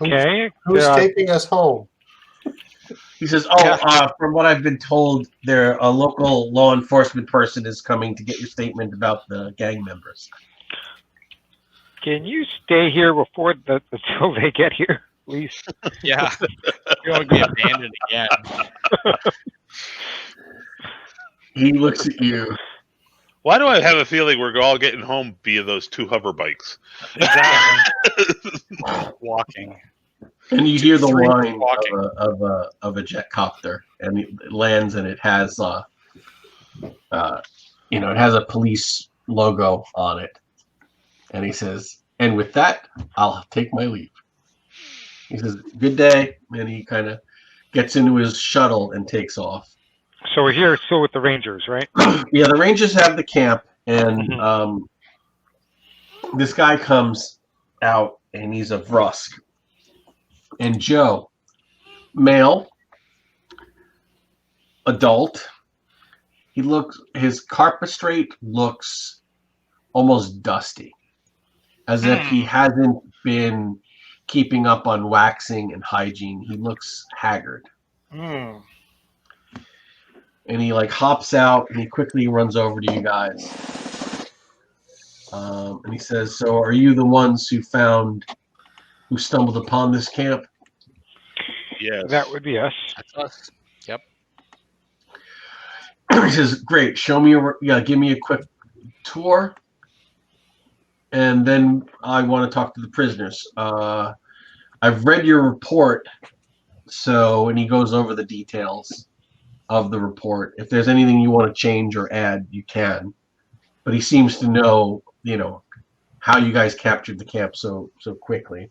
Okay. Who's taking us home? He says, from what I've been told, a local law enforcement person is coming to get your statement about the gang members. Can you stay here until they get here, please? Yeah. You don't want to be abandoned again. He looks at you. Why do I have a feeling we're all getting home via those 2 hover bikes? Exactly. Walking. And you hear the whine of a jet copter, and it lands, and it has it has a police logo on it. And he says, "And with that, I'll take my leave." He says, "Good day," and he kind of gets into his shuttle and takes off. So we're here still with the Rangers, right? Yeah, the Rangers have the camp, and this guy comes out, and he's a Vrusk. And Joe, male, adult, his carpet looks almost dusty, as if he hasn't been keeping up on waxing and hygiene. He looks haggard. And he hops out, and he quickly runs over to you guys. And he says, "So are you the ones who stumbled upon this camp?" Yes. That would be us. That's us. Yep. He says, "Great. Show me give me a quick tour. And then I want to talk to the prisoners. I've read your report." And he goes over the details of the report. If there's anything you want to change or add, you can. But he seems to know, how you guys captured the camp so quickly.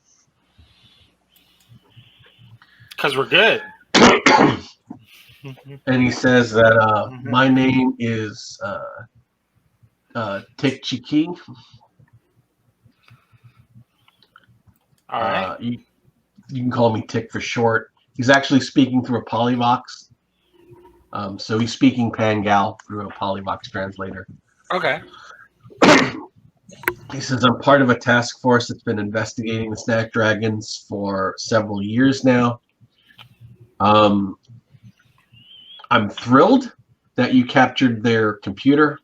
Because we're good. And he says that my name is Tikchiki. All right. You can call me Tick for short. He's actually speaking through a polyvox. So he's speaking Pangal through a polyvox translator. Okay. He says, "I'm part of a task force that's been investigating the snack dragons for several years now. I'm thrilled that you captured their computer.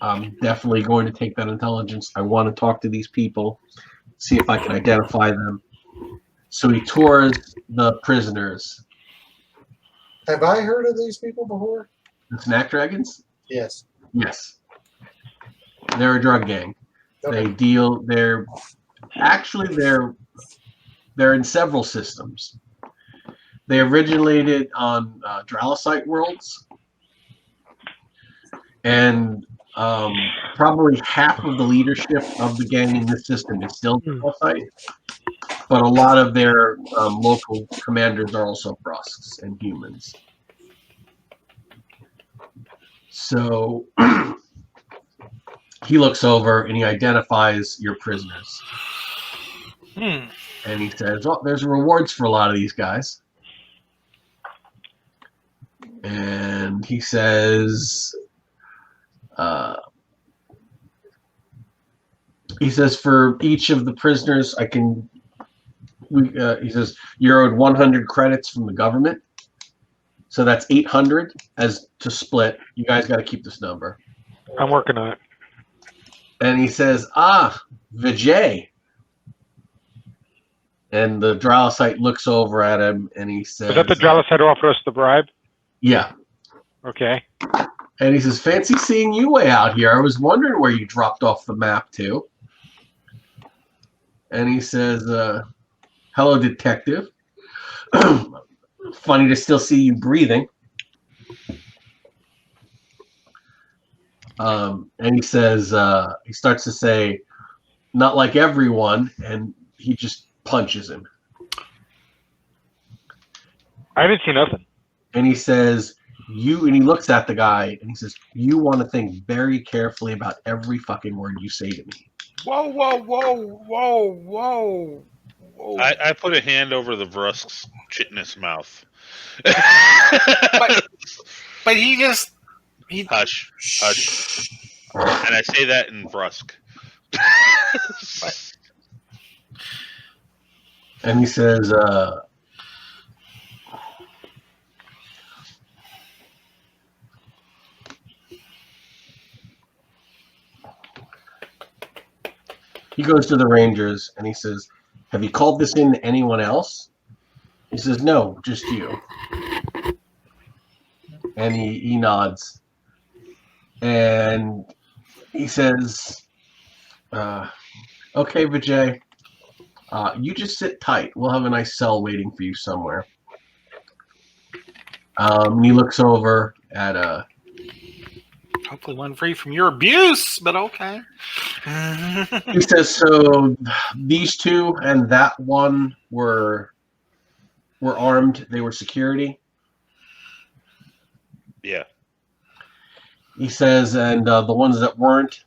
I'm definitely going to take that intelligence. I want to talk to these people, see if I can identify them." So he tours the prisoners. Have I heard of these people before? The snack dragons? Yes. Yes. They're a drug gang. Okay. They're in several systems. They originated on Dralosite worlds, and probably half of the leadership of the gang in this system is still Dralosite, but a lot of their local commanders are also Brusks and humans. So he looks over and he identifies your prisoners. And he says, "Oh, there's rewards for a lot of these guys." And he says, "For each of the prisoners, he says, you're owed 100 credits from the government. So that's 800 as to split. You guys got to keep this number." I'm working on it. And he says, Vijay. And the Dralosite looks over at him and he says, Is that the Dralosite who offered us the bribe? Yeah. Okay. And he says, "Fancy seeing you way out here. I was wondering where you dropped off the map to." And he says, "Hello, detective. Funny to still see you breathing." And he says, he starts to say, "Not like everyone," and he just punches him. I didn't see nothing. And he says, and he looks at the guy and he says, "You want to think very carefully about every fucking word you say to me." Whoa, whoa, whoa, whoa, whoa, whoa. I put a hand over the Vrusk's chitinous mouth. But he just... Hush, hush. And I say that in Vrusk. And he says, he goes to the Rangers and he says, have you called this in to anyone else? He says, no, just you. And he nods. And he says, okay, Vijay, you just sit tight. We'll have a nice cell waiting for you somewhere. And he looks over at Hopefully one free from your abuse, but okay. he says, so these two and that one were armed. They were security. Yeah. He says, and the ones that weren't,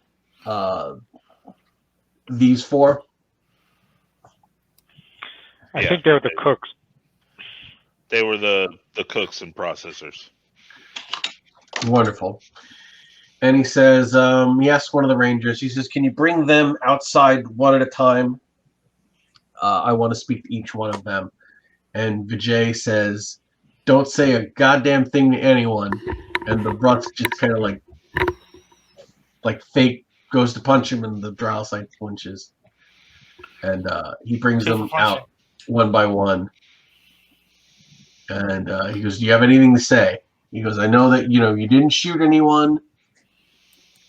these four. I think they're the cooks. They were the cooks and processors. Wonderful. And he says, he asks one of the Rangers, he says, can you bring them outside one at a time? I want to speak to each one of them. And Vijay says, don't say a goddamn thing to anyone. And the Vrusk just kind of like fake goes to punch him, and the Drow like flinches. And he brings them out one by one. And he goes, do you have anything to say? He goes, I know that, you didn't shoot anyone.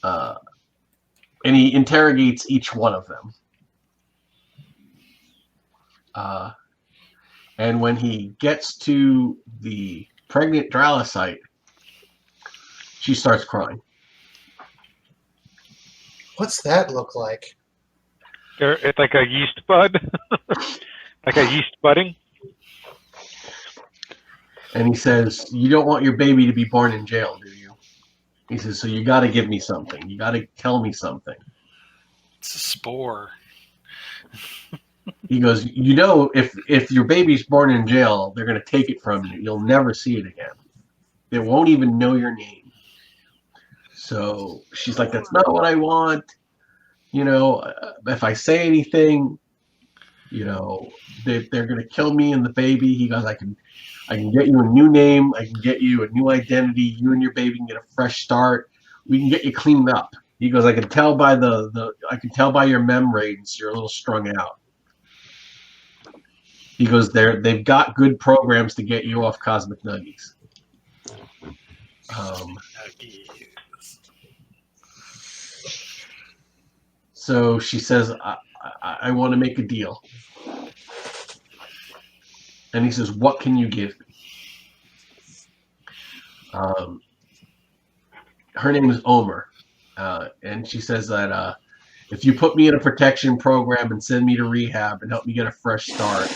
And he interrogates each one of them. And when he gets to the pregnant Dralosite, she starts crying. What's that look like? It's like a yeast bud, like a yeast budding. And he says, you don't want your baby to be born in jail, do you? He says, so you got to give me something. You got to tell me something. It's a spore. He goes, if your baby's born in jail, they're going to take it from you. You'll never see it again. They won't even know your name. So she's like, that's not what I want. If I say anything, they're going to kill me and the baby. He goes, I can get you a new name. I can get you a new identity. You and your baby can get a fresh start. We can get you cleaned up. He goes, I can tell by I can tell by your membranes you're a little strung out. He goes, they've got good programs to get you off cosmic nuggies. So she says, I want to make a deal. And he says, what can you give me? Her name is Omer. And she says that if you put me in a protection program and send me to rehab and help me get a fresh start,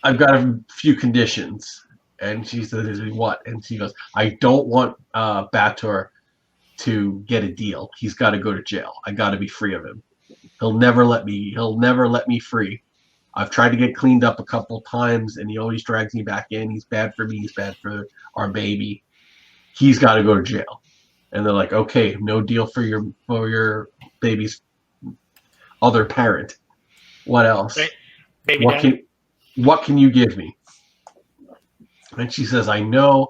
I've got a few conditions. And she says, what? And she goes, I don't want Bator to get a deal. He's got to go to jail. I got to be free of him. He'll never let me free. I've tried to get cleaned up a couple times, and he always drags me back in. He's bad for me. He's bad for our baby. He's got to go to jail. And they're like, okay, no deal for your baby's other parent. What else? What can you give me? And she says, I know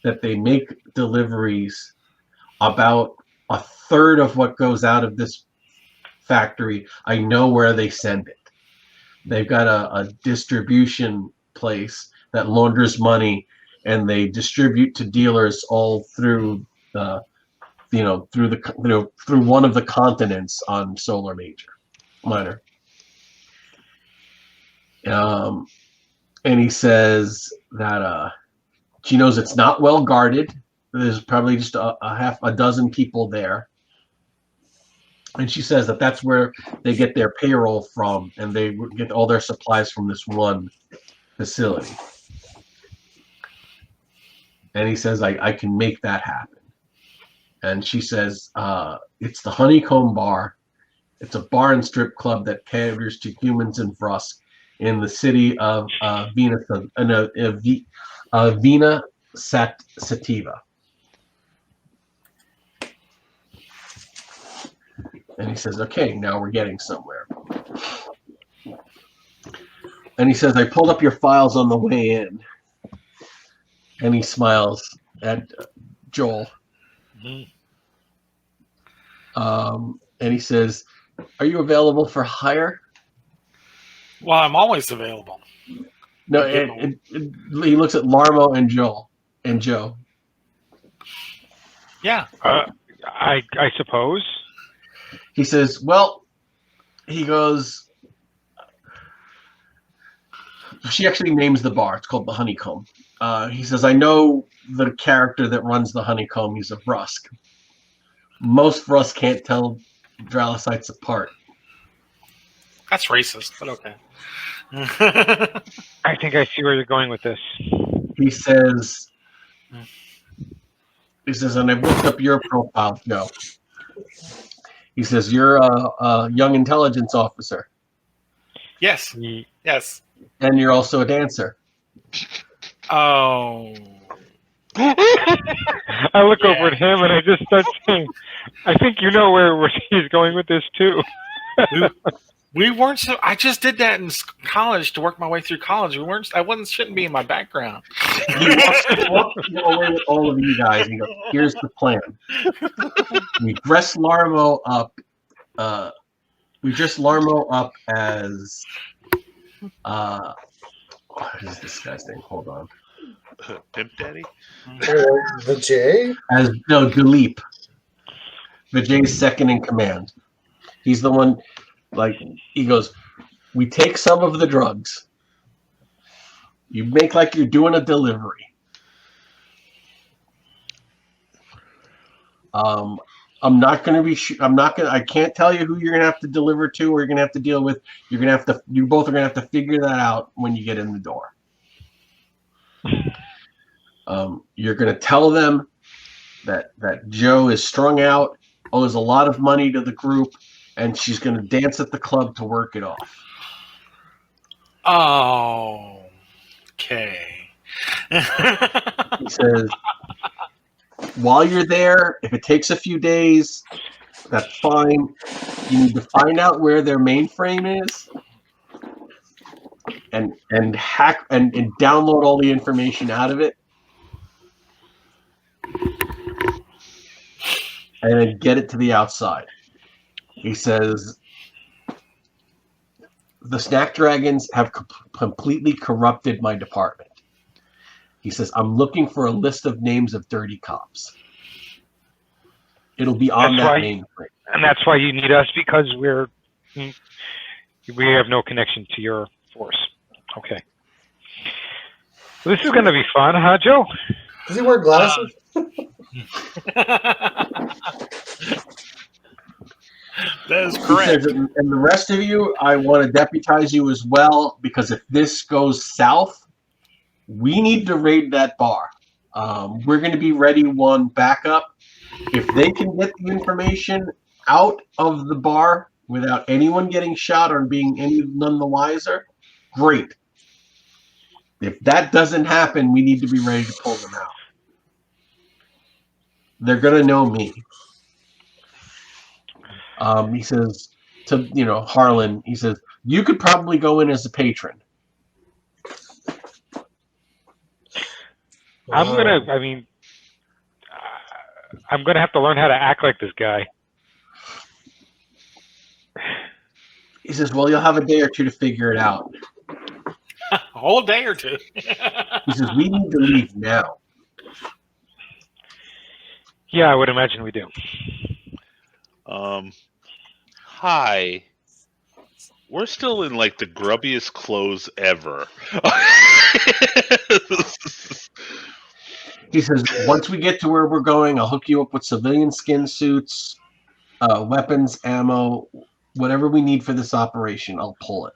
that they make deliveries about a third of what goes out of this factory. I know where they send it. They've got a distribution place that launders money, and they distribute to dealers all through through one of the continents on Solar Minor. And he says that she knows it's not well guarded. There's probably just a dozen people there. And she says that that's where they get their payroll from, and they get all their supplies from this one facility. And he says, I can make that happen. And she says, it's the Honeycomb Bar. It's a bar and strip club that caters to humans in Vrusk in the city of Vina Sativa. And he says, okay, now we're getting somewhere. And he says, I pulled up your files on the way in. And he smiles at Joel. And he says, are you available for hire? Well, I'm always available. No, he looks at Larmo and Joel and Joe. Yeah. I suppose. He says, well, he goes, she actually names the bar. It's called the Honeycomb. He says, I know the character that runs the Honeycomb. He's a Vrusk. Most Vrusk can't tell Dralicites apart. That's racist, but okay. I think I see where you're going with this. He says, and I've looked up your profile, Joe. He says, you're a young intelligence officer. Yes. Yes. And you're also a dancer. Oh. I look over at him and I just start saying, I think you know where he's going with this too. We weren't so. I just did that in college to work my way through college. We weren't. Shouldn't be in my background. He walks away with all of you guys. And he goes, here's the plan. We dress Larmo up. We dress Larmo up as. What is this guy's name? Hold on. Pimp Daddy? Vijay? Dilip. Vijay's second in command. He's the one. Like, he goes, we take some of the drugs. You make like you're doing a delivery. I'm not going to be, I can't tell you who you're going to have to deliver to or you're going to have to deal with. You both are going to have to figure that out when you get in the door. You're going to tell them that Joe is strung out, owes a lot of money to the group, and she's going to dance at the club to work it off. Oh, okay. He says, while you're there, if it takes a few days, that's fine. You need to find out where their mainframe is and hack and download all the information out of it. And then get it to the outside. He says, the Snack Dragons have completely corrupted my department. He says, I'm looking for a list of names of dirty cops. It'll be on that mainframe. And that's why you need us, because we have no connection to your force. Okay. Well, this is going to be fun, huh, Joe? Does he wear glasses? That is correct. Says, and the rest of you, I want to deputize you as well, because if this goes south, we need to raid that bar. We're going to be ready one backup. If they can get the information out of the bar without anyone getting shot or being none the wiser, great. If that doesn't happen, we need to be ready to pull them out. They're going to know me. He says to, Harlan, he says, you could probably go in as a patron. I'm going to have to learn how to act like this guy. He says, well, you'll have a day or two to figure it out. A whole day or two. He says, we need to leave now. Yeah, I would imagine we do. Hi. We're still in like the grubbiest clothes ever. He says, once we get to where we're going, I'll hook you up with civilian skin suits, weapons, ammo, whatever we need for this operation. I'll pull it.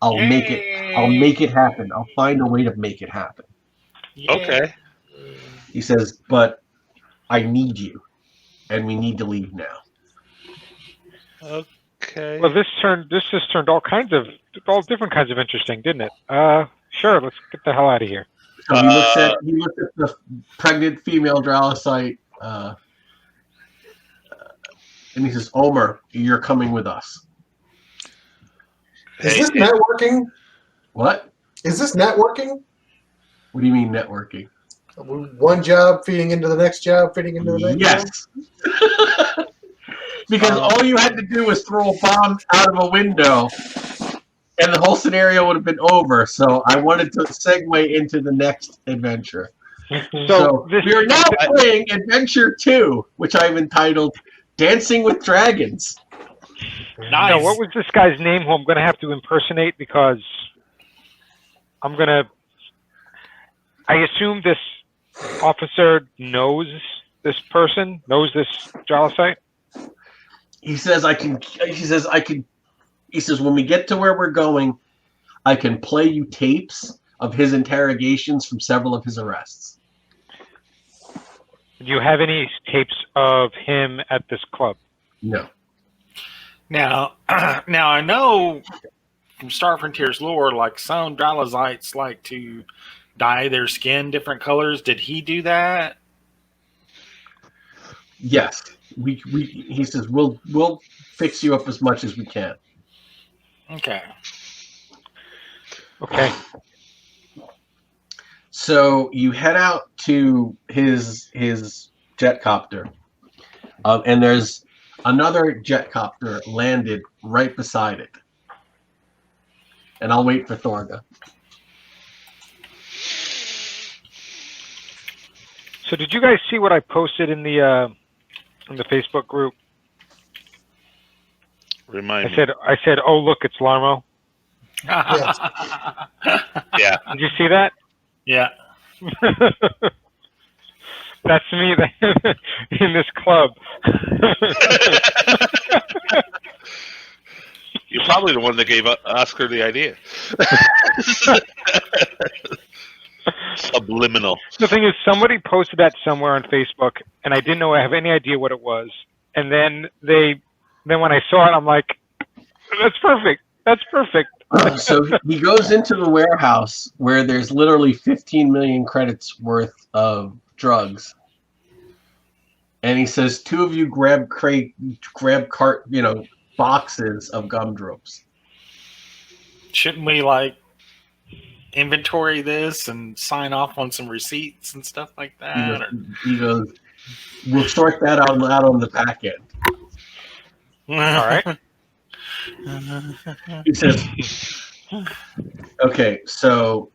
I'll make it happen. I'll find a way to make it happen. Okay. He says, but I need you, and we need to leave now. Okay. Well, this just turned all different kinds of interesting, didn't it? Sure, let's get the hell out of here. So he looks at the pregnant female Dralicite. And he says, Omer, you're coming with us. Is Hey, this networking? What? Is this networking? What do you mean networking? One job feeding into the next job, feeding into the next job? Yes. Because all you had to do was throw a bomb out of a window and the whole scenario would have been over. So I wanted to segue into the next adventure. So we are now playing Adventure 2, which I've entitled Dancing with Dragons. Nice. Now, what was this guy's name who I'm going to have to impersonate because I'm going to... I assume this officer knows this person, knows this Jolosite? He says, he says, when we get to where we're going, I can play you tapes of his interrogations from several of his arrests. Do you have any tapes of him at this club? No. Now I know from Star Frontier's lore, like some Dralozites like to dye their skin different colors. Did he do that? Yes. He says, we'll fix you up as much as we can. Okay. Okay. So you head out to his jet copter, and there's another jet copter landed right beside it. And I'll wait for Thorga. So did you guys see what I posted in the Facebook group? Remind me. I said, oh look, it's Larmo. Yes. Yeah. Did you see that? Yeah. That's me in this club. You're probably the one that gave Oscar the idea. Subliminal. The thing is, somebody posted that somewhere on Facebook, and I didn't know. I have any idea what it was. And then when I saw it, I'm like, "That's perfect. That's perfect." So he goes into the warehouse where there's literally 15 million credits worth of drugs, and he says, "Two of you grab boxes of gumdrops." Shouldn't we like inventory this and sign off on some receipts and stuff like that? He goes, "We'll sort that out on the back end." All right. He says, "Okay, so,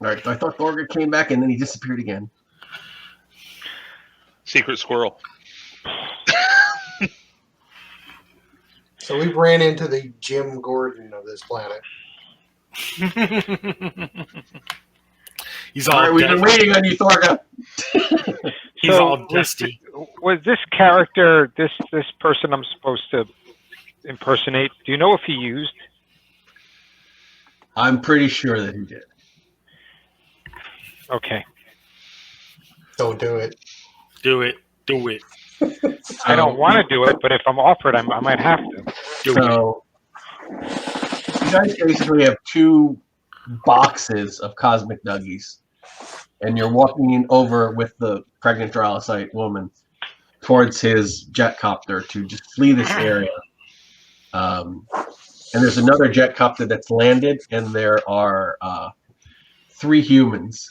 all right." I thought Thorga came back and then he disappeared again. Secret squirrel. So we ran into the Jim Gordon of this planet. He's All all right, we've been waiting on you, Thorga. He's So all dusty. Was this character, this person I'm supposed to impersonate? Do you know if he used? I'm pretty sure that he did. Okay. Don't do it. Do it. Do it. I don't want to do it, but if I'm offered, I might have to. So you guys basically have two boxes of cosmic nuggies, and you're walking in over with the pregnant Dralosite woman towards his jet copter to just flee this area. And there's another jet copter that's landed, and there are 3 humans,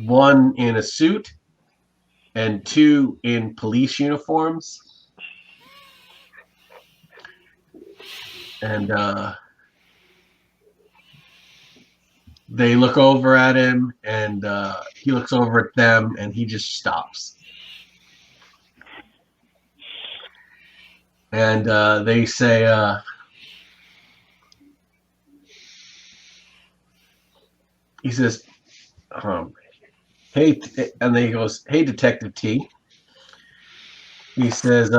1 in a suit and 2 in police uniforms. And they look over at him, and he looks over at them, and he just stops. And they say, he says, hey, and then he goes, "Hey, Detective T." He says,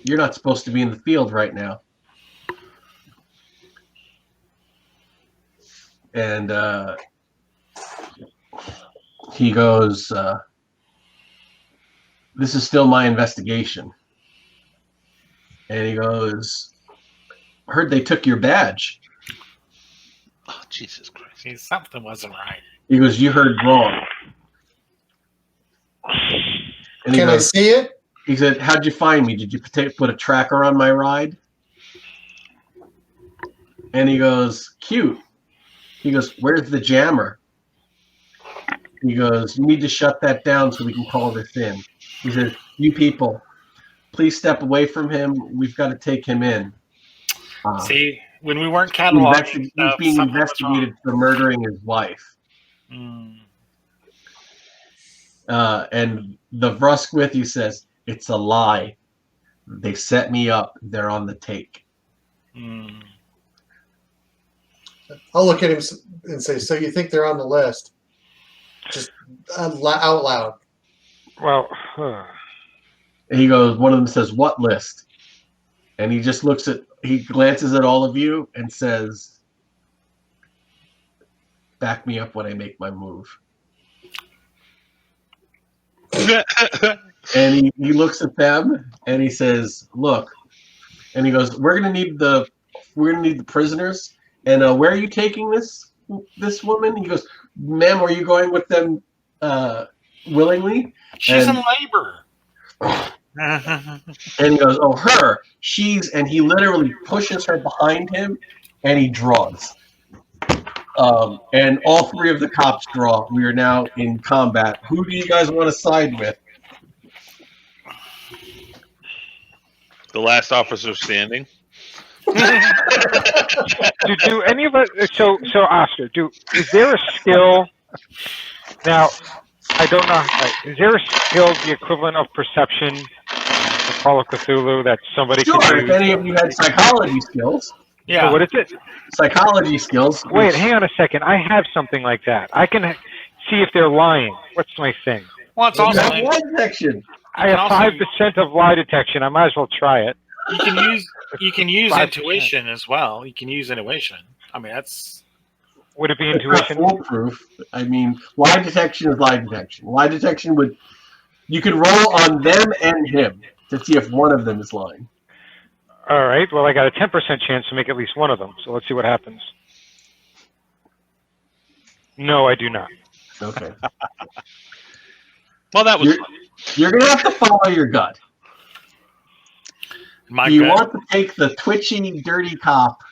"You're not supposed to be in the field right now." And he goes, "This is still my investigation." And he goes, "I heard they took your badge." Oh, Jesus Christ. See, something wasn't right. He goes, "You heard wrong." And he Can I goes, see it? He said, "How'd you find me? Did you put a tracker on my ride?" And he goes, "Cute." He goes, "Where's the jammer?" He goes, "You need to shut that down so we can call this in." He says, "You people, please step away from him. We've got to take him in." See, when we weren't cataloging He's stuff, being something was wrong. investigated for murdering his wife. Mm. And the Vrusk with you says, "It's a lie. They set me up. They're on the take." Mm. I'll look at him and say, "So you think they're on the list?" Just out loud. Well, And he goes, one of them says, "What list?" And he just he glances at all of you and says, "Back me up when I make my move." And he looks at them and he says, "Look," and he goes, "We're gonna need the prisoners. And where are you taking this woman?" He goes, "Ma'am, are you going with them willingly?" She's And- in labor. And he goes, "Oh, her. And he literally pushes her behind him and he draws. And all three of the cops draw. We are now in combat. Who do you guys want to side with?" The last officer standing. do any of us? So Oscar, is there a skill? Now, I don't know. Is there a skill the equivalent of perception for Call of Cthulhu that somebody Sure, can if do? any of you had psychology skills. Yeah. So what is it? Psychology skills. Wait, hang on a second. I have something like that. I can see if they're lying. What's my thing? Well, it's You also have lie detection. I have 5% of lie detection. I might as well try it. you can use 5%. intuition as well. You can use intuition. I mean, that's Would it be It's not intuition? foolproof. I mean, lie detection is lie detection. Lie detection you can roll on them and him to see if one of them is lying. All right. Well, I got a 10% chance to make at least one of them. So let's see what happens. No, I do not. Okay. Well, that was fun. You're going to have to follow your gut. my Do you gut. want to take the twitchy, dirty cop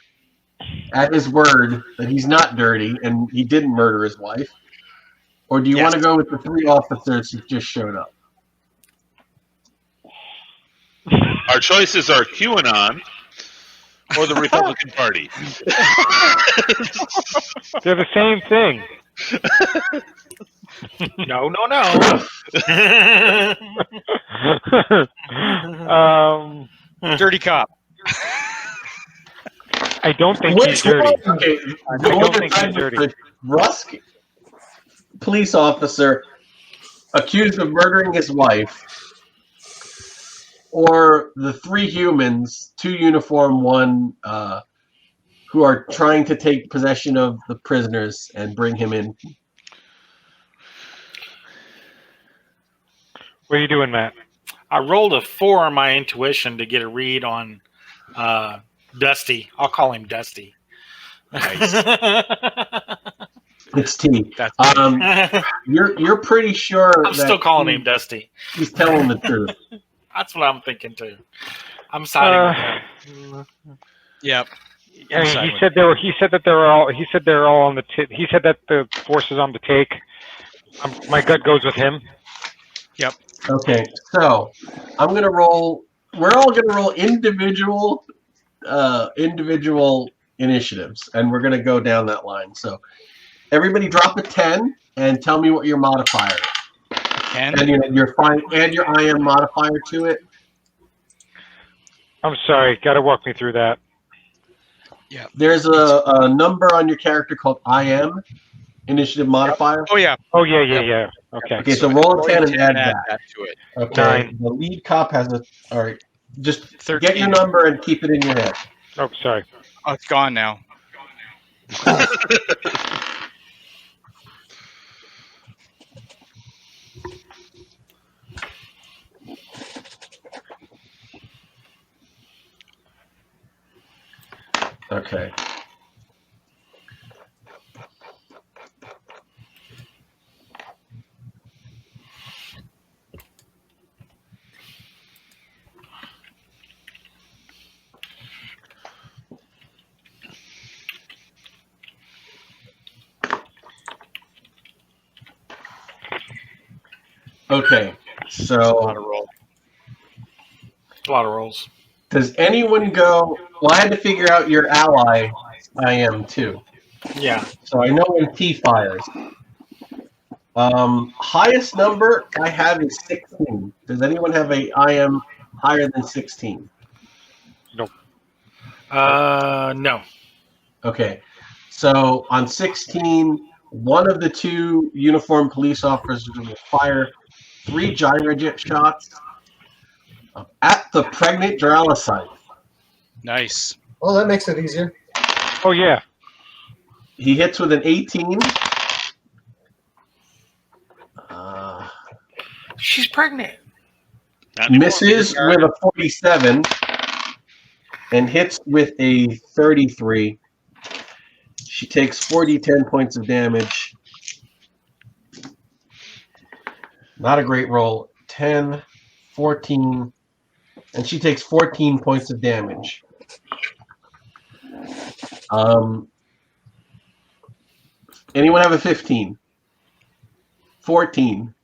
at his word that he's not dirty and he didn't murder his wife? Or do you Yes. want to go with the three officers who just showed up? Our choices are QAnon or the Republican Party. They're the same thing. No. Dirty cop. I don't think he's Which dirty. one? Okay, I go don't with think he's dirty. the Vrusk police officer accused of murdering his wife, or the three humans, two uniform, one who are trying to take possession of the prisoners and bring him in. What are you doing, Matt? I rolled a 4 on my intuition to get a read on Dusty. I'll call him Dusty. It's T. That's You're pretty sure I'm still calling him Dusty. he's telling the truth. That's what I'm thinking too. I'm siding with him. Yep. I mean, he said that they're all on the. He said that the force is on the take. My gut goes with him. Okay, so I'm gonna roll. We're all gonna roll individual initiatives, and we're gonna go down that line. So everybody drop a 10 and tell me what your modifier is. And your IM modifier to it. I'm sorry. Got to walk me through that. There's a number on your character called IM, initiative modifier. Oh yeah. Oh yeah. Okay. Okay, so roll a 10 and add that. to it. Okay. 9. The lead cop has all right. Just 13. get your number and keep it in your head. Oh, sorry. Oh, it's gone now. Okay. Okay, It's a lot of so roll. A lot of rolls. does anyone go? Well, I had to figure out your ally. I am too. Yeah. So I know when T fires. Highest number I have is 16. Does anyone have a IM higher than 16? No. Okay. So on 16, one of the two uniformed police officers will fire 3 gyrojet shots at the pregnant Duralocite. Nice. Well, that makes it easier. Oh yeah. He hits with an 18. Uh, She's pregnant. Not anymore. misses with a 47 and hits with a 33. She takes 10 points of damage. Not a great roll. 10, 14, and she takes 14 points of damage. Anyone have a 15? 14,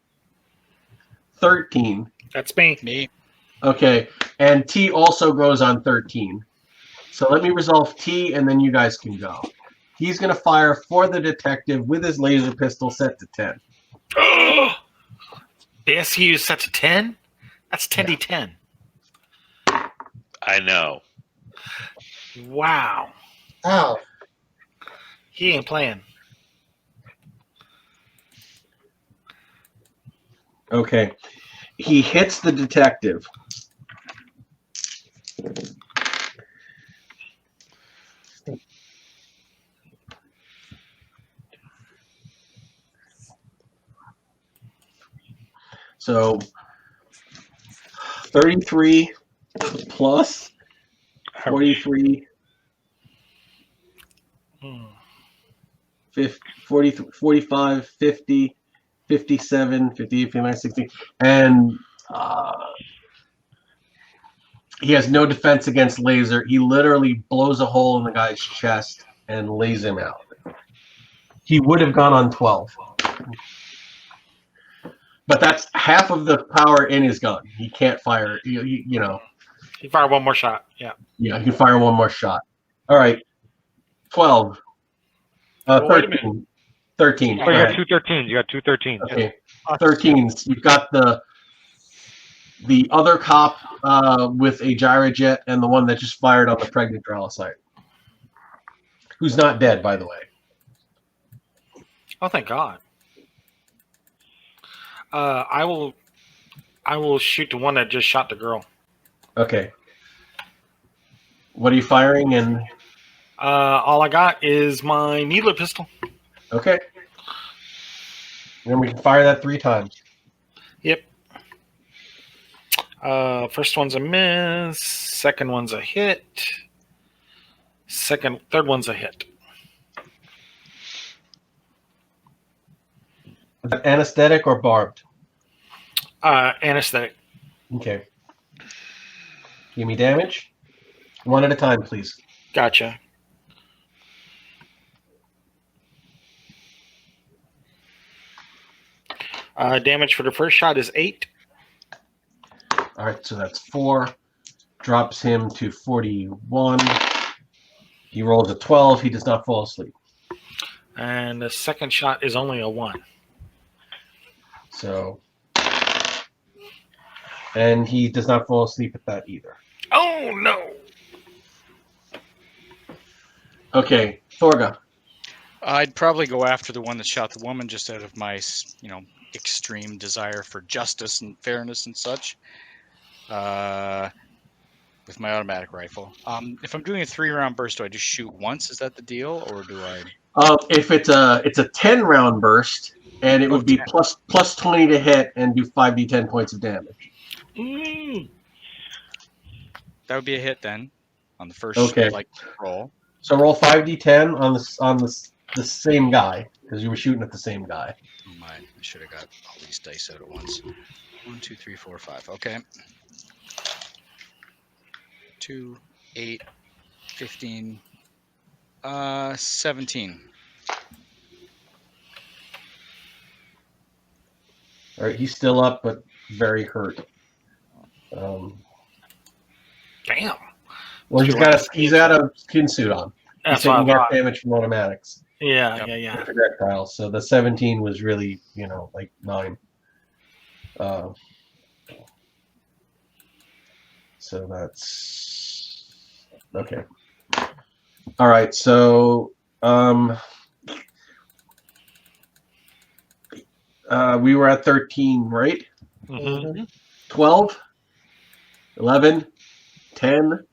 13. That's me. Me. Okay, and T also goes on 13. So let me resolve T, and then you guys can go. He's going to fire for the detective with his laser pistol set to 10. The SU is set to 10? That's 10d10. I know. Wow. Ow. He ain't playing. Okay. He hits the detective. So 33 plus 43, 50, 40, 45, 50, 57, 58, 59, 60. And he has no defense against laser. He literally blows a hole in the guy's chest and lays him out. He would have gone on 12. But that's half of the power in his gun. He can't fire, you know. He fired one more shot. Yeah. Yeah, he can fire one more shot. All right. 12. Well, wait a 13. 13. Oh, Go you ahead. got 2 13s. You got 2 13s. Okay. 13s. You've got the other cop with a gyrojet and the one that just fired on the pregnant Duralocite. Who's not dead, by the way. Oh, thank God. I will shoot the one that just shot the girl. Okay. What are you firing? And All I got is my needler pistol. okay. Then we can fire that 3 times. Yep. First one's a miss. Second one's a hit. Third one's a hit. Is that anesthetic or barbed? Anesthetic. Okay. Give me damage. 1 at a time, please. Gotcha. Damage for the first shot is 8. All right, so that's 4. Drops him to 41. He rolls a 12. He does not fall asleep. And the second shot is only a 1. So, and he does not fall asleep at that either. Oh, no. Okay, Thorga. I'd probably go after the one that shot the woman just out of my, extreme desire for justice and fairness and such. With my automatic rifle. If I'm doing a 3-round burst, do I just shoot once? Is that the deal, or do I? If it's a 10-round burst, and it would be 10. plus 20 to hit and do 5d10 points of damage. That would be a hit then, on the first Okay. roll. So roll 5d10 on the same guy because you were shooting at the same guy. Oh my! I should have got all these dice out at once. 1, 2, 3, 4, 5. Okay. 2, 8, 15, 17. All right, he's still up, but very hurt. Damn. Well, he's got a skin suit on. That's He's what I taking thought. mark damage from automatics. Yeah, Yep. yeah. Projectiles. So the 17 was really, like 9. So that's okay. All right. So we were at 13, right? Mm-hmm. 12, 11, 10,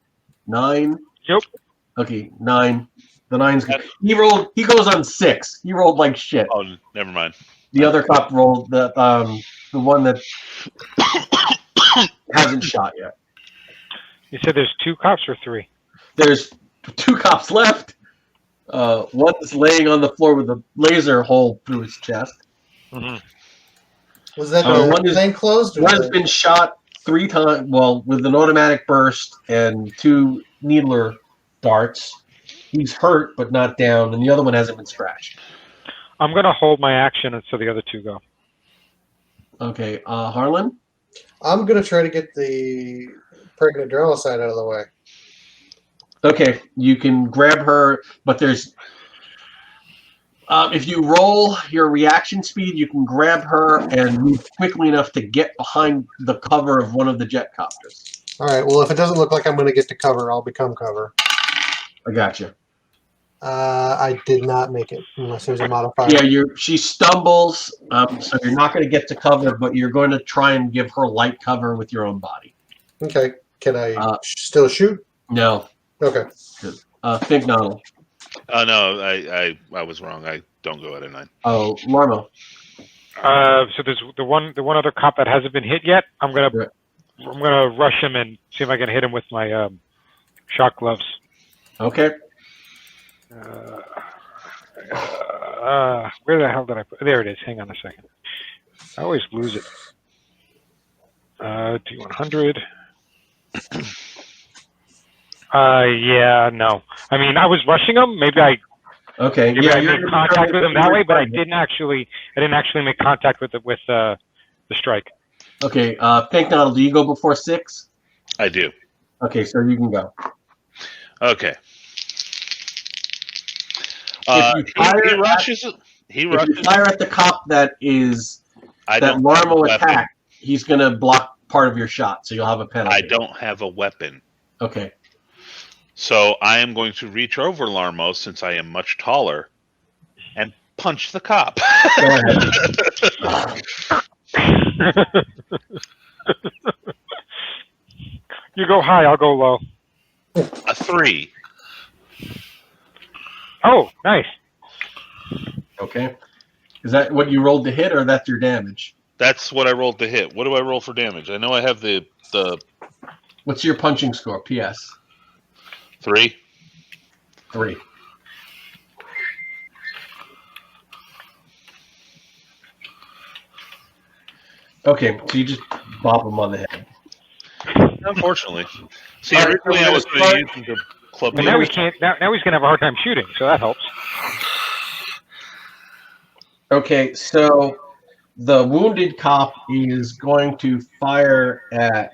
9. Yep. Okay, 9. The 9's good. He goes on 6. He rolled like shit. Oh, never mind. The other cop rolled the one that hasn't shot yet. You said there's 2 cops or 3? There's 2 cops left. One's laying on the floor with a laser hole through his chest. Mm-hmm. Was that One is- plane closed? One has been shot 3 times, well, with an automatic burst and 2 needler darts. He's hurt, but not down, and the other one hasn't been scratched. I'm going to hold my action until the other 2 go. Okay, Harlan? I'm going to try to get the pregnant Drellicide out of the way. Okay, you can grab her, but there's... if you roll your reaction speed, you can grab her and move quickly enough to get behind the cover of one of the jet copters. All right. Well, if it doesn't look like I'm going to get to cover, I'll become cover. I got you. I did not make it unless there's a modifier. Yeah, she stumbles, so you're not going to get to cover, but you're going to try and give her light cover with your own body. Okay. Can I still shoot? No. Okay. Think Donald. Oh no, I was wrong. I don't go at a 9. Oh, Larmo. So there's the one other cop that hasn't been hit yet. I'm gonna rush him and see if I can hit him with my shock gloves. Okay. Where the hell did I put? There it is. Hang on a second. I always lose it. D100. Yeah, no. I mean, I was rushing him. Maybe I made contact with him that way, but I didn't actually make contact with the strike. Okay. Think Donald. Do you go before 6? I do. Okay, so you can go. Okay. If you rushes. If you fire at the cop that I don't have a Larmo weapon. attack, he's going to block part of your shot, so you'll have a penalty. I don't have a weapon. Okay. So I am going to reach over Larmo since I am much taller and punch the cop. Go ahead. You go high, I'll go low. A 3. Oh, nice. Okay. Is that what you rolled to hit, or that's your damage? That's what I rolled to hit. What do I roll for damage? I know I have the What's your punching score? PS. 3. 3. Okay, so you just bop him on the head. Unfortunately. See, All right, originally I was going to use him to club But me. now we can't. Now he's gonna have a hard time shooting, so that helps. Okay, so the wounded cop is going to fire at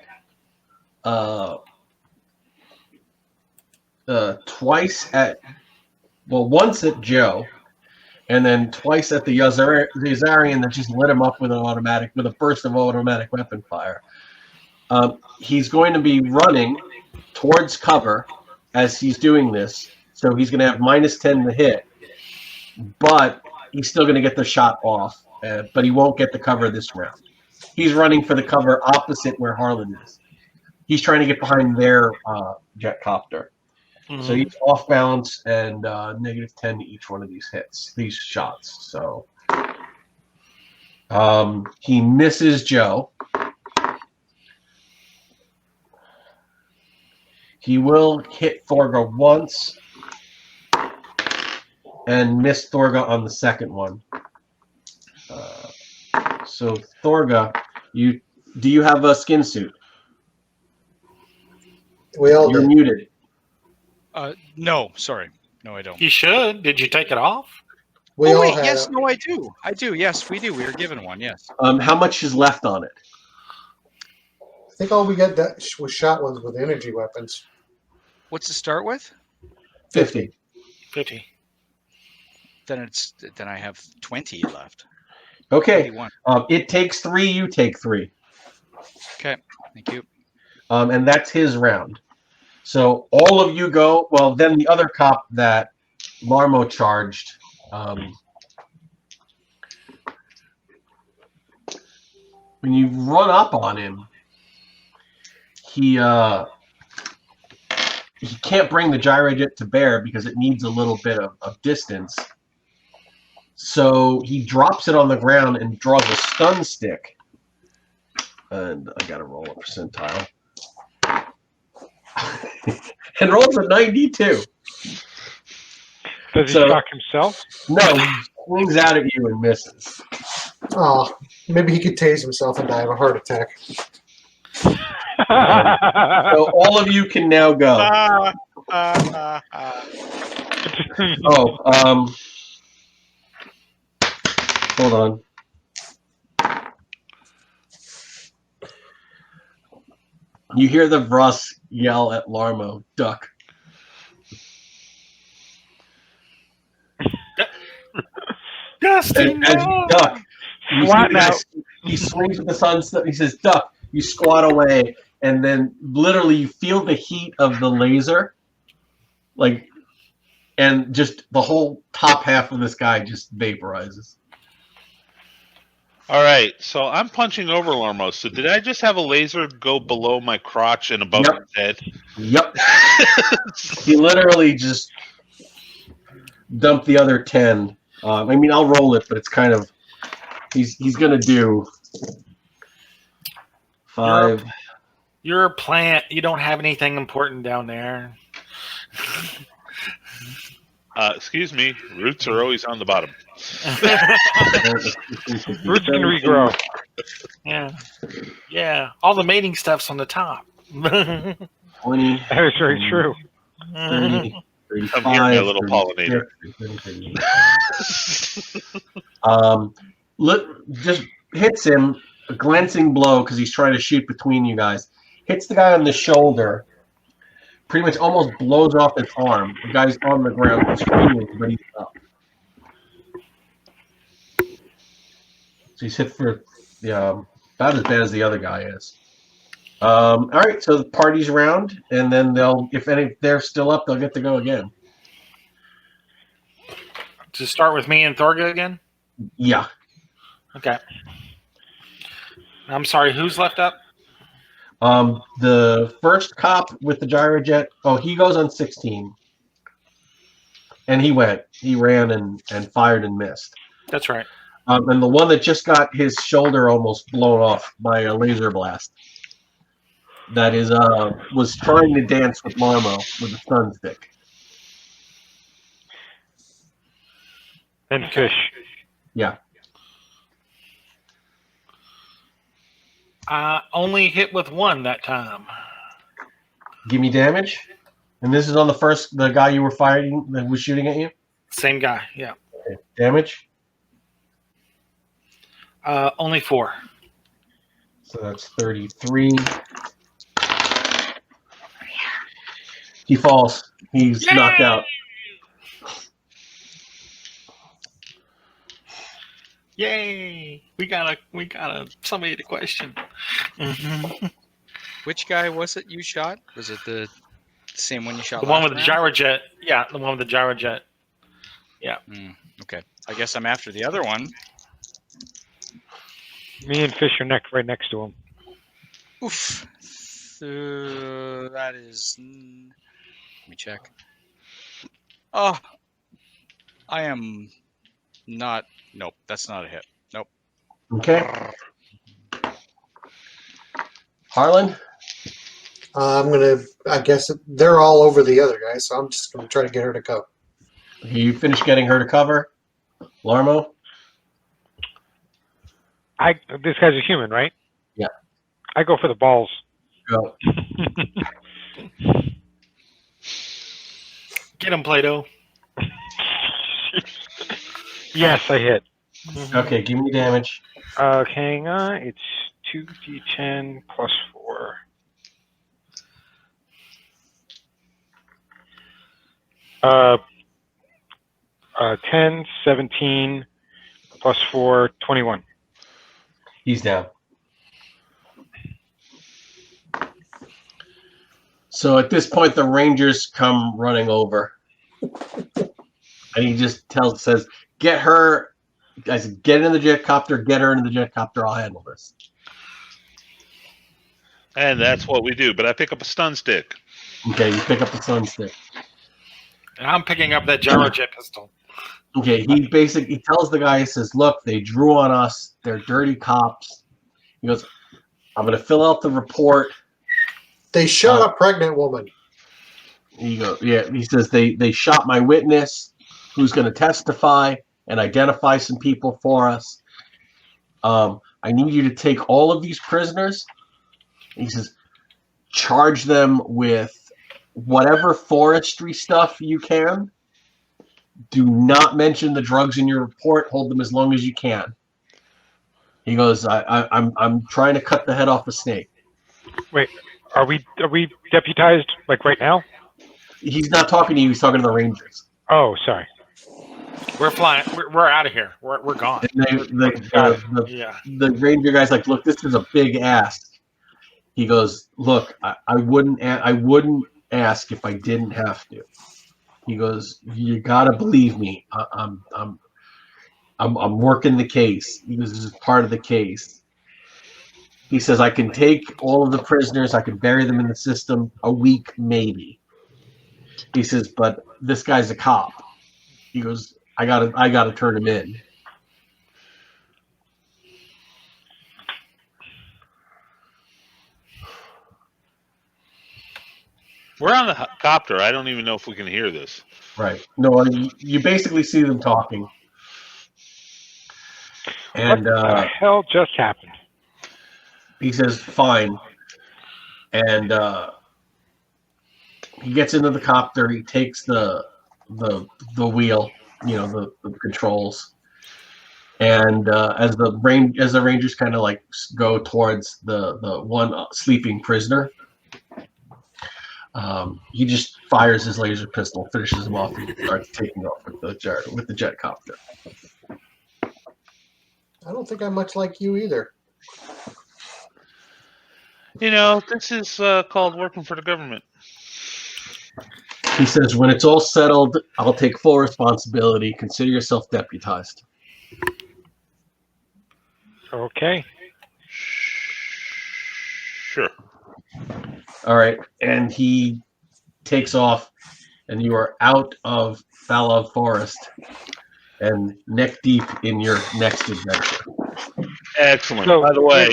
once at Joe, and then twice at the Yazarian that just lit him up with a burst of automatic weapon fire. He's going to be running towards cover as he's doing this, so he's going to have -10 to hit, but he's still going to get the shot off, but he won't get the cover this round. He's running for the cover opposite where Harlan is. He's trying to get behind their jet copter. Mm-hmm. So he's off balance and -10 to each one of these shots. So he misses Joe. He will hit Thorga once and miss Thorga on the second one. So Thorga, do you have a skin suit? We all You're did. muted. No, sorry. No, I don't. You should. Did you take it off? We oh all wait, had yes, it. no, I do. I do. Yes, we do. We were given one. Yes. How much is left on it? I think all we got that was shot ones with energy weapons. What's it start with? 50. 50. Then I have 20 left. Okay. 21. It takes 3. You take 3. Okay. Thank you. And that's his round. So all of you go. Well, then the other cop that Larmo charged. When you run up on him, he can't bring the gyrojet to bear because it needs a little bit of distance. So he drops it on the ground and draws a stun stick. And I gotta roll a percentile. And rolls a 92. Does he So- shock himself? No, he swings out at you and misses. Oh, maybe he could tase himself and die of a heart attack. So all of you can now go. Oh, hold on. You hear the Vrusk yell at Larmo, duck. Dusty, And as you duck, you Flat see the guy, out. he swings with the sun. He says, duck. You squat away, and then literally you feel the heat of the laser, like, and just the whole top half of this guy just vaporizes. All right, so I'm punching over Larmo. So did I just have a laser go below my crotch and above Yep. his head? Yep. He literally just dumped the other 10. I mean, I'll roll it, but it's kind of he's gonna do 5. You're a plant. You don't have anything important down there. Excuse me, roots are always on the bottom. Roots can regrow. Yeah. Yeah. All the mating stuff's on the top. 20, That is very true. 30, 35, I'm here, my little 36, pollinator. 37. Just hits him a glancing blow because he's trying to shoot between you guys. Hits the guy on the shoulder. Pretty much almost blows off his arm. The guy's on the ground screaming, but he's up. So he's hit for about as bad as the other guy is. All right, so the party's round, and then if they're still up, they'll get to go again. To start with me and Thorga again? Yeah. Okay. I'm sorry, who's left up? The first cop with the gyrojet. Oh, he goes on 16, and he ran and fired and missed. That's right. And the one that just got his shoulder almost blown off by a laser blast. That is was trying to dance with Larmo with a stun stick. And fish. Yeah. Only hit with one that time. Give me damage. And this is on the guy you were fighting that was shooting at you? Same guy, yeah. Okay. Damage? Only 4. So that's 33. He falls. He's knocked out. Yay! We got somebody to question. Which guy was it you shot? Was it the same one you shot? The one last with the round? gyrojet. Yeah, the one with the gyrojet. Okay, I guess I'm after the other one. Me and fish are right next to him. Oof. That is. Let me check. Oh, I am not. Nope, that's not a hit. Nope. Okay. Harlan? I guess they're all over the other guy, so I'm just going to try to get her to go. You finished getting her to cover? Larmo? This guy's a human, right? Yeah. I go for the balls. Go. Get him, Plato. Yes, I hit. Okay, give me damage. Hang on. It's 2d10 plus 4. Uh, 10, 17 plus 4, 21. He's down. So at this point, the Rangers come running over. And he just says, get her. I said, get in the jet copter, get her into the jet copter, I'll handle this. And that's what we do. But I pick up a stun stick. Okay, you pick up the sun stick. And I'm picking up that gyrojet pistol. Okay, he tells the guy, he says, look, they drew on us. They're dirty cops. He goes, I'm going to fill out the report. They shot a pregnant woman. He says, they shot my witness who's going to testify and identify some people for us. I need you to take all of these prisoners. He says, charge them with whatever forestry stuff you can. Do not mention the drugs in your report. Hold them as long as you can. He goes, I'm trying to cut the head off a snake. Wait, are we deputized like right now? He's not talking to you. He's talking to the Rangers. Oh, sorry. We're flying. We're out of here. We're gone. And the Ranger guy's like, look, this is a big ask. He goes, look, I wouldn't ask if I didn't have to. He goes, you gotta believe me. I'm working the case. He goes, this is part of the case. He says, I can take all of the prisoners. I can bury them in the system a week, maybe. He says, but this guy's a cop. He goes, I gotta turn him in. We're on the copter. I don't even know if we can hear this. Right. No, you basically see them talking. And What the hell just happened? he says, fine. And he gets into the copter. He takes the wheel, the controls. And as the Rangers kind of like go towards the one sleeping prisoner, he just fires his laser pistol, finishes him off, and starts taking off with the jet copter. I don't think I'm much like you either. This is called working for the government. He says, when it's all settled, I'll take full responsibility. Consider yourself deputized. Okay. Sure. All right. And he takes off, and you are out of Falov Forest and neck deep in your next adventure. Excellent. So, by the way,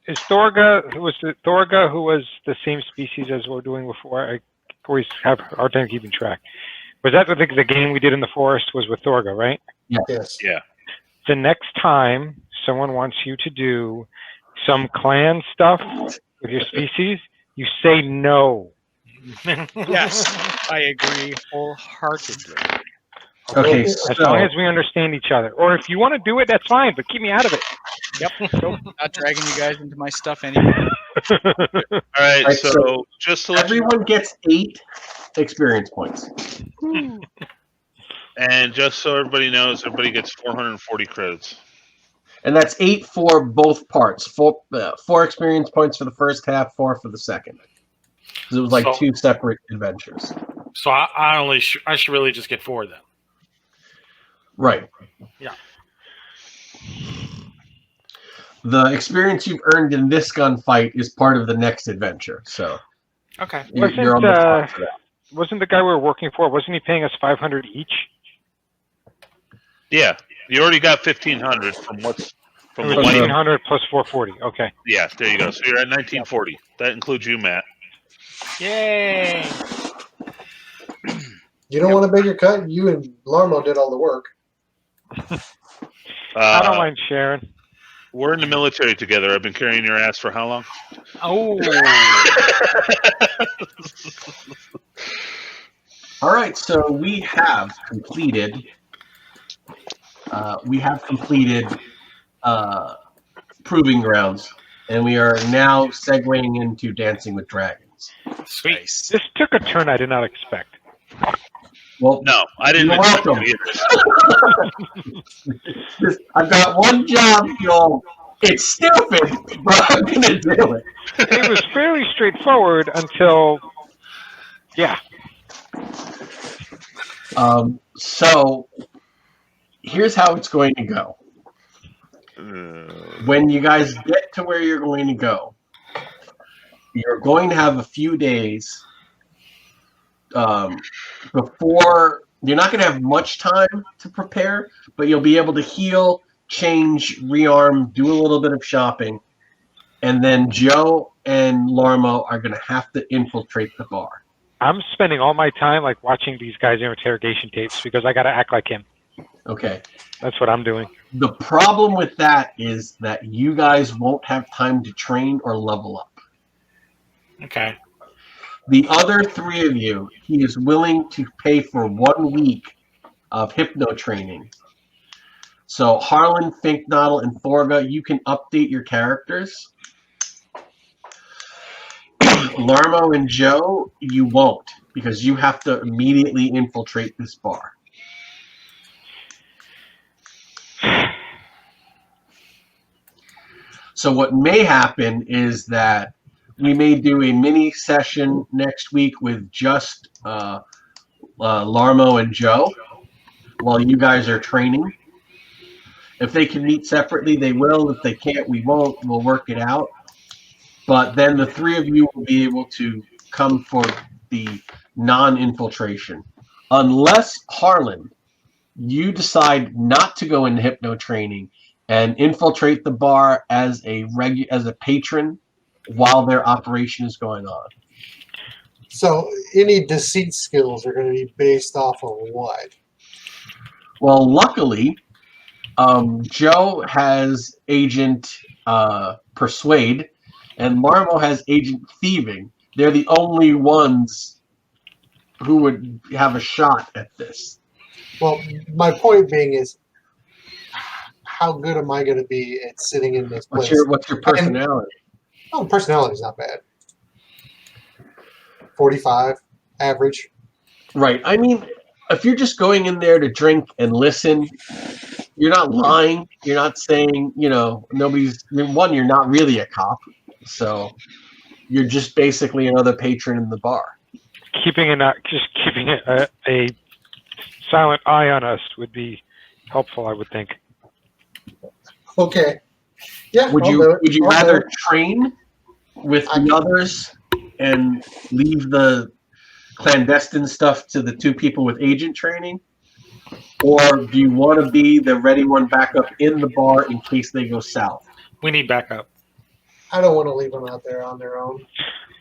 is Thorga, was it Thorga who was the same species as we were doing before? I always have a hard time keeping track. Was that the game we did in the forest was with Thorga, right? Yes. Yeah. The next time someone wants you to do some clan stuff with your species, you say no. Yes, I agree wholeheartedly. Okay. As So, long as we understand each other. Or if you want to do it, that's fine, but keep me out of it. Yep. Nope. Not dragging you guys into my stuff anymore. All right. Right, So just to let you everyone gets 8 experience points. and just so everybody knows, everybody gets 440 credits. And that's 8 for both parts. 4 experience points for the first half, 4 for the second. Because it was like 2 separate adventures. So I should really just get 4 then. Right. Yeah. The experience you've earned in this gunfight is part of the next adventure. So Okay. you're on the clock for that. Wasn't the guy we were working for, wasn't he paying us 500 each? Yeah, you already got 1,500 from It the was white. 1,500 plus 440. Okay. Yeah, there you go. So you're at 1940. That includes you, Matt. Yay! You don't want a bigger cut? You and Larmo did all the work. I don't mind sharing. We're in the military together. I've been carrying your ass for how long? Oh. All right, so we have completed we have completed Proving Grounds, and we are now segueing into Dancing with Dragons. Sweet. Nice. This took a turn I did not expect. Well, No, I didn't You're expect welcome. it either. I've got one job, Joel. It's stupid, but I'm going to do it. It was fairly straightforward until, yeah. So here's how it's going to go. When you guys get to where you're going to go, you're going to have a few days before. You're not going to have much time to prepare, but you'll be able to heal, change, rearm, do a little bit of shopping, and then Joe and Larmo are going to have to infiltrate the bar. I'm spending all my time like watching these guys' interrogation tapes because I got to act like him. Okay. That's what I'm doing. The problem with that is that you guys won't have time to train or level up. Okay. The other three of you, he is willing to pay for 1 week of hypno training. So Harlan, Finknottle, and Thorga, you can update your characters. Larmo and Joe, you won't, because you have to immediately infiltrate this bar. So what may happen is that we may do a mini session next week with just Larmo and Joe while you guys are training. If they can meet separately, they will. If they can't, we won't. We'll work it out. But then the three of you will be able to come for the non-infiltration. Unless, Harlan, you decide not to go into hypno training and infiltrate the bar as a patron while their operation is going on. So any deceit skills are going to be based off of what? Well, luckily, Joe has Agent Persuade, and Larmo has Agent Thieving. They're the only ones who would have a shot at this. Well, my point being is, how good am I going to be at sitting in this place? What's your personality? Personality's not bad. 45, average. Right. I mean, if you're just going in there to drink and listen, you're not lying. You're not saying, nobody's. I mean, one, you're not really a cop, so you're just basically another patron in the bar. Keeping a silent eye on us would be helpful, I would think. Okay. Yeah. Would I'll you do it. I'll do rather it. train with the others and leave the clandestine stuff to the two people with agent training? Or do you want to be the ready one backup in the bar in case they go south? We need backup. I don't want to leave them out there on their own.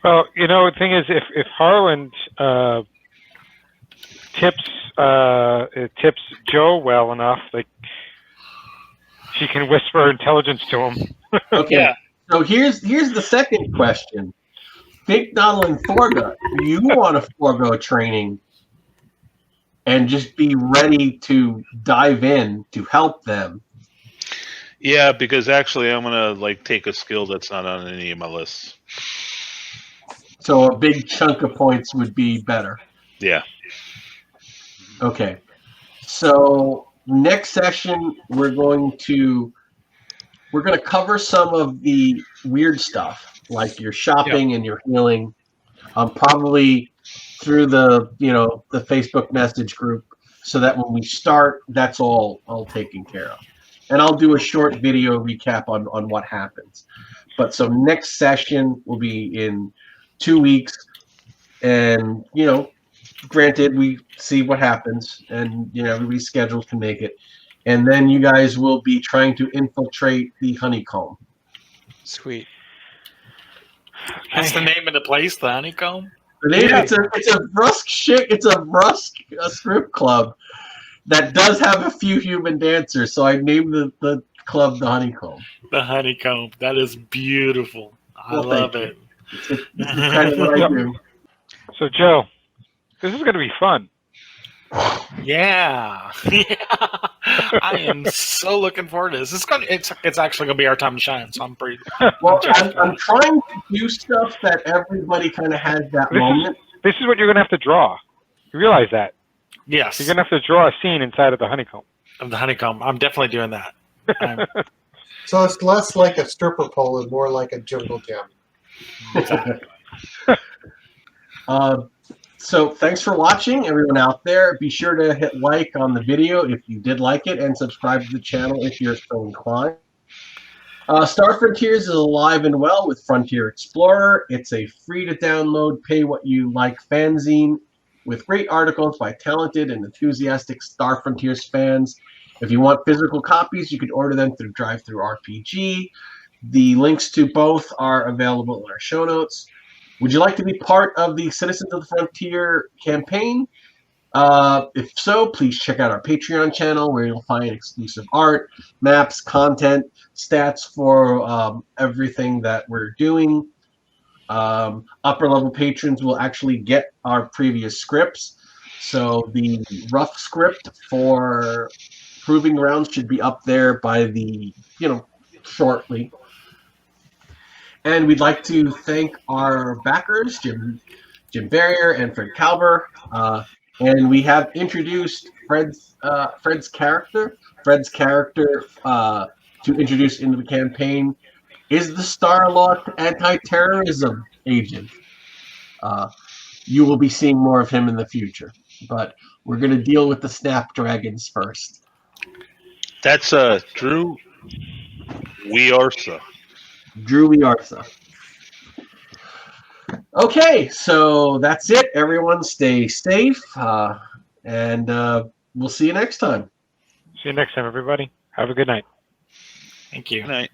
Well, the thing is, if Harlan tips Joe well enough, like she can whisper intelligence to him. Okay. Yeah. So here's the second question. Finknottle and Thorga, do you want to forego training and just be ready to dive in to help them? Yeah, because actually I'm gonna take a skill that's not on any of my lists. So a big chunk of points would be better. Yeah. Okay. So next session we're going to cover some of the weird stuff, like your shopping and your healing. Probably through the the Facebook message group, so that when we start, that's all taken care of. And I'll do a short video recap on what happens. But so next session will be in 2 weeks, and granted, we see what happens, and everybody's schedule can make it, and then you guys will be trying to infiltrate the honeycomb. Sweet. That's the name of the place, the Honeycomb. It's a Vrusk strip club that does have a few human dancers, so I named the club the Honeycomb. The Honeycomb. That is beautiful. I love it. It's kind of what I do. So, Joe, this is going to be fun. Yeah. I am so looking forward to this. It's actually gonna be our time to shine. So I'm pretty. Well, I'm trying to do stuff that everybody kind of has that moment. This is what you're gonna have to draw. You realize that Yes, you're gonna have to draw a scene inside of the honeycomb. of the honeycomb. I'm definitely doing that. So it's less like a stripper pole and more like a jungle gym. So thanks for watching, everyone out there. Be sure to hit like on the video if you did like it, and subscribe to the channel if you're so inclined. Star Frontiers is alive and well with Frontier Explorer. It's a free-to-download, pay-what-you-like fanzine with great articles by talented and enthusiastic Star Frontiers fans. If you want physical copies, you can order them through DriveThruRPG. The links to both are available in our show notes. Would you like to be part of the Citizens of the Frontier campaign? If so, please check out our Patreon channel where you'll find exclusive art, maps, content, stats for everything that we're doing. Upper level patrons will actually get our previous scripts. So the rough script for Proving Grounds should be up there by the, shortly. And we'd like to thank our backers, Jim Berrier and Fred Kauber. And we have introduced Fred's character. Fred's character, to introduce into the campaign, is the Starlock anti-terrorism agent. You will be seeing more of him in the future. But we're going to deal with the Snapdragons first. That's Drew Wearsa. Drew Wearsa. Okay, so that's it. Everyone stay safe, and we'll see you next time. See you next time, everybody. Have a good night. Thank you. Good night.